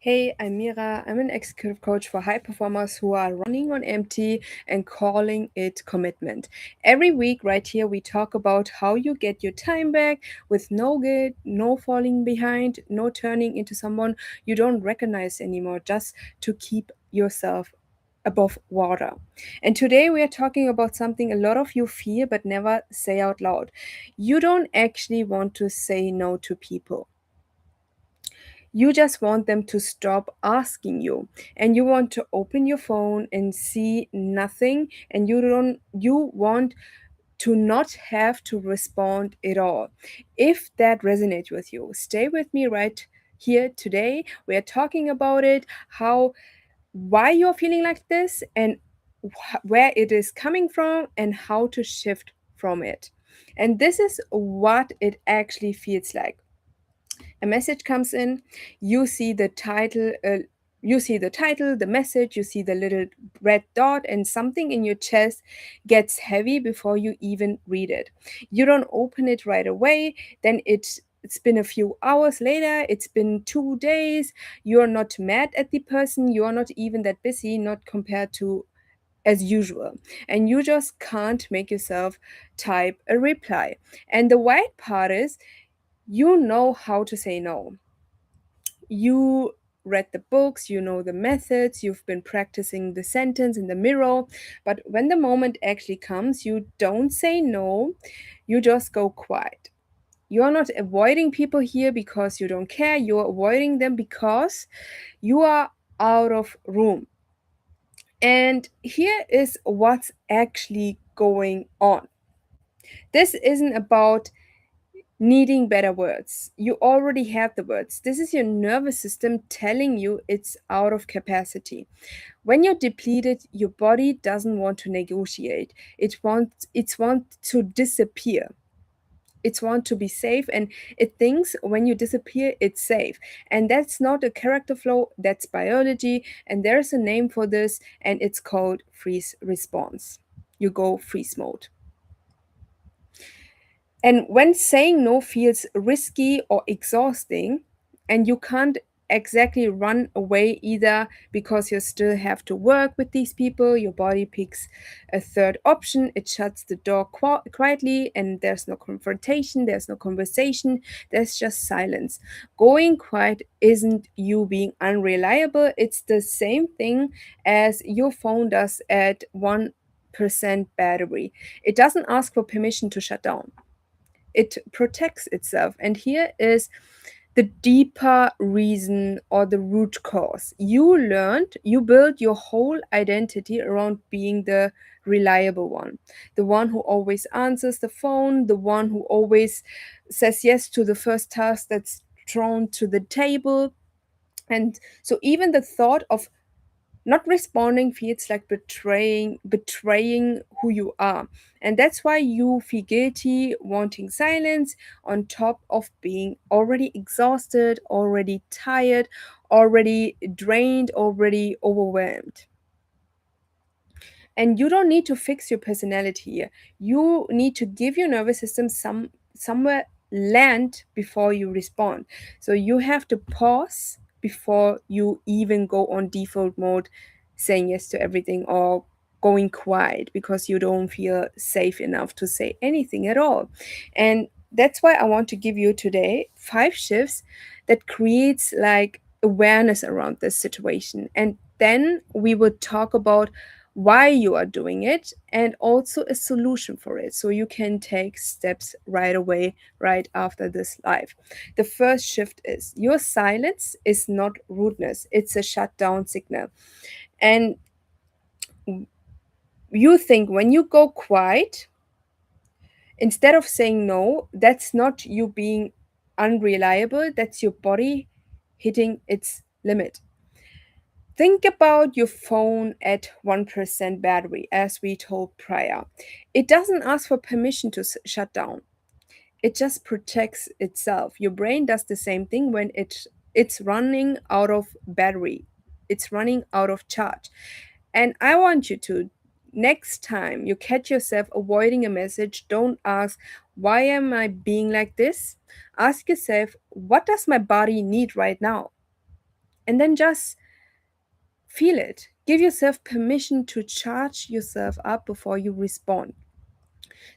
Hey, I'm Mira. I'm an executive coach for high performers who are running on empty and calling it commitment. Every week, right here, we talk about how you get your time back with no guilt, no falling behind, no turning into someone you don't recognize anymore, just to keep yourself above water. And today we are talking about something a lot of you fear but never say out loud. You don't actually want to say no to people. You just want them to stop asking you, and you want to open your phone and see nothing, and you want to not have to respond at all. If that resonates with you, stay with me right here today. We are talking about it, how why you're feeling like this, and where it is coming from, and how to shift from it. And this is what it actually feels like. A message comes in, you see the title, the message, you see the little red dot, and something in your chest gets heavy before you even read it. You don't open it right away, then it's been a few hours later, it's been 2 days, you're not mad at the person, you're not even that busy, not compared to as usual, and you just can't make yourself type a reply. And the white part is, you know how to say no. You read the books, you know the methods, you've been practicing the sentence in the mirror, but when the moment actually comes, you don't say no, you just go quiet. You're not avoiding people here because you don't care, you're avoiding them because you are out of room. And here is what's actually going on. This isn't about needing better words. You already have the words. This is your nervous system telling you it's out of capacity. When you're depleted, your body doesn't want to negotiate. It wants to disappear. It wants to be safe, and it thinks when you disappear it's safe. And that's not a character flaw, that's biology, and there's a name for this, and it's called freeze response. You go freeze mode. And when saying no feels risky or exhausting, and you can't exactly run away either because you still have to work with these people, your body picks a third option. It shuts the door quietly, and there's no confrontation, there's no conversation, there's just silence. Going quiet isn't you being unreliable, it's the same thing as your phone does at 1% battery. It doesn't ask for permission to shut down, it protects itself. And here is the deeper reason or the root cause. You build your whole identity around being the reliable one, the one who always answers the phone, the one who always says yes to the first task that's thrown to the table. And so even the thought of not responding feels like betraying who you are. And that's why you feel guilty wanting silence on top of being already exhausted, already tired, already drained, already overwhelmed. And you don't need to fix your personality here. You need to give your nervous system somewhere land before you respond. So you have to pause before you even go on default mode, saying yes to everything, or going quiet because you don't feel safe enough to say anything at all. And that's why I want to give you today 5 shifts that creates like awareness around this situation. And then we will talk about why you are doing it and also a solution for it, so you can take steps right away, right after this live. The first shift is, your silence is not rudeness, it's a shutdown signal. And you think when you go quiet, instead of saying no, that's not you being unreliable, that's your body hitting its limit. Think about your phone at 1% battery, as we told prior. It doesn't ask for permission to shut down. It just protects itself. Your brain does the same thing when it's running out of battery. It's running out of charge. And I want you to, next time you catch yourself avoiding a message, don't ask, why am I being like this? Ask yourself, what does my body need right now? And then just feel it. Give yourself permission to charge yourself up before you respond.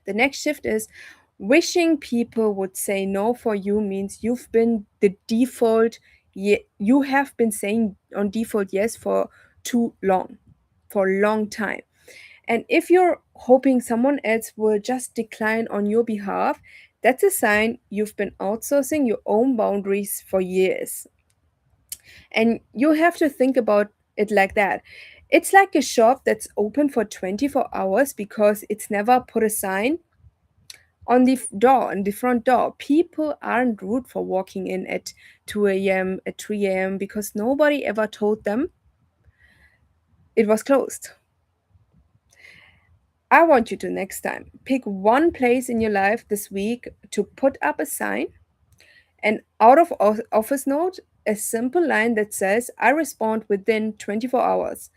The next shift is wishing people would say no for you means you've been the default, you have been saying on default yes for too long, for a long time. And if you're hoping someone else will just decline on your behalf, that's a sign you've been outsourcing your own boundaries for years. And you have to think about it like that. It's like a shop that's open for 24 hours because it's never put a sign on the door, on the front door. People aren't rude for walking in at 2 a.m., at 3 a.m., because nobody ever told them it was closed. I want you to next time pick one place in your life this week to put up a sign, and out of office note, a simple line that says, I respond within 24 hours.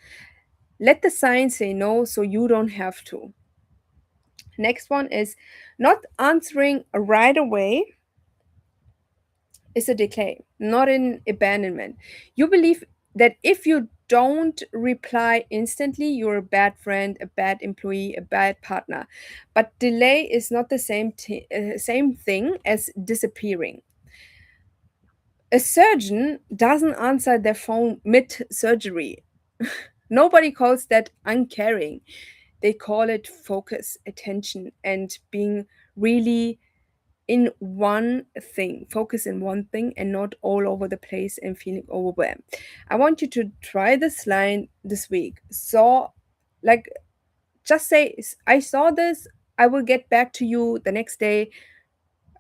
Let the sign say no so you don't have to. Next one is not answering right away is a decay, not an abandonment. You believe that if you don't reply instantly, you're a bad friend, a bad employee, a bad partner. But delay is not the same thing as disappearing. A surgeon doesn't answer their phone mid surgery. Nobody calls that uncaring. They call it focus, attention, and being really in one thing, focus in one thing and not all over the place and feeling overwhelmed. I want you to try this line this week. So, like, just say, I saw this, I will get back to you the next day.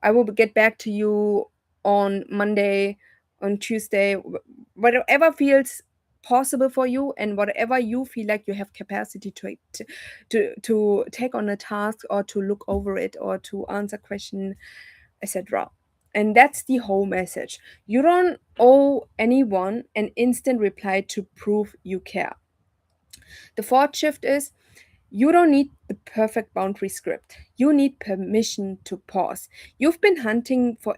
I will get back to you on Monday, on Tuesday, whatever feels possible for you and whatever you feel like you have capacity to take on a task or to look over it or to answer question, etc. And that's the whole message. You don't owe anyone an instant reply to prove you care. The fourth shift is you don't need the perfect boundary script. You need permission to pause. You've been hunting for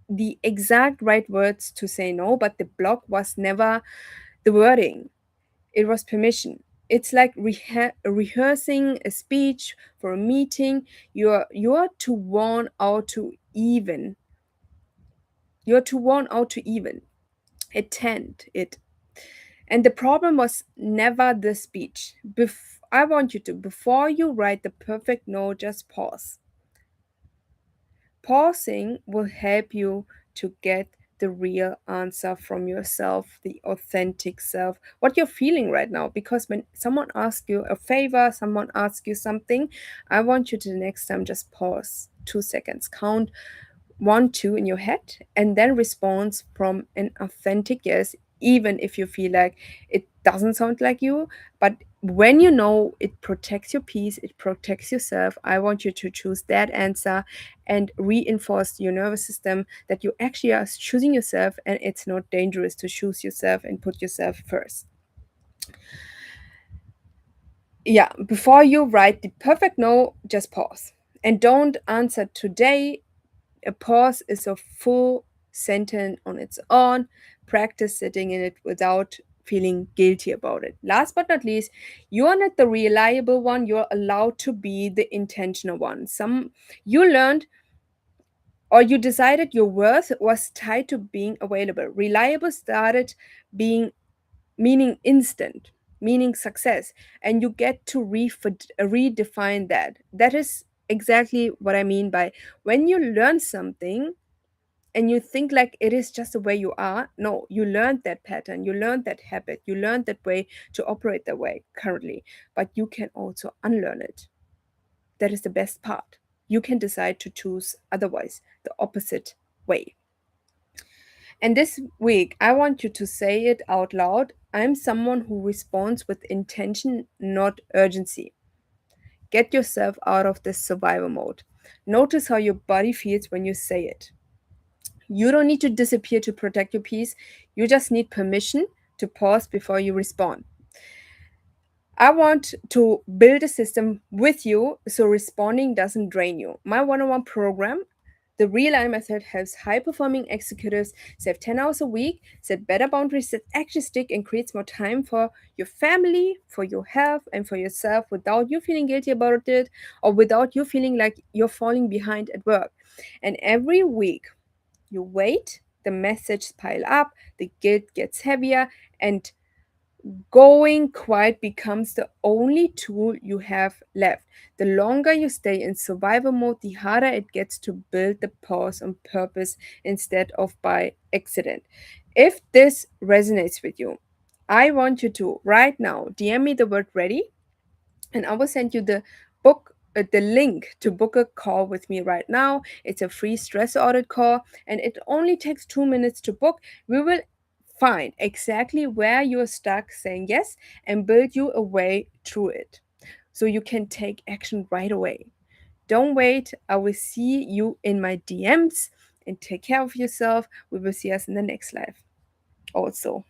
the exact right words to say no, but the block was never the wording, it was permission. It's like rehearsing a speech for a meeting. You're too worn out to even. You're too worn out to even attend it. And the problem was never the speech. I want you to, before you write the perfect no, just pause. Pausing will help you to get the real answer from yourself, the authentic self, what you're feeling right now. Because when someone asks you a favor, someone asks you something, I want you to the next time just pause 2 seconds, count 1, 2 in your head, and then respond from an authentic yes, even if you feel like it doesn't sound like you. But when you know it protects your peace, it protects yourself, I want you to choose that answer and reinforce your nervous system that you actually are choosing yourself and it's not dangerous to choose yourself and put yourself first. Yeah, before you write the perfect no, just pause. And don't answer today. A pause is a full sentence on its own. Practice sitting in it without feeling guilty about it. Last but not least, you are not the reliable one. You're allowed to be the intentional one. Some you learned or you decided your worth was tied to being available. Reliable started being meaning instant, meaning success, and you get to redefine that. That is exactly what I mean by when you learn something and you think like it is just the way you are. No, you learned that pattern, you learned that habit, you learned that way to operate that way currently, but you can also unlearn it. That is the best part. You can decide to choose otherwise, the opposite way. And this week, I want you to say it out loud. I'm someone who responds with intention, not urgency. Get yourself out of this survival mode. Notice how your body feels when you say it. You don't need to disappear to protect your peace. You just need permission to pause before you respond. I want to build a system with you so responding doesn't drain you. My one on one program The Real I Method helps high performing executives save 10 hours a week, set better boundaries that actually stick, and creates more time for your family, for your health, and for yourself without you feeling guilty about it or without you feeling like you're falling behind at work. And every week you wait, the messages pile up, the guilt gets heavier, and going quiet becomes the only tool you have left. The longer you stay in survival mode, the harder it gets to build the pause on purpose instead of by accident. If this resonates with you, I want you to right now DM me the word ready, and I will send you the link to book a call with me right now. It's a free stress audit call, and it only takes 2 minutes to book. We will find exactly where you're stuck saying yes and build you a way through it so you can take action right away. Don't wait. I will see you in my DMs, and take care of yourself. We will see us in the next live also.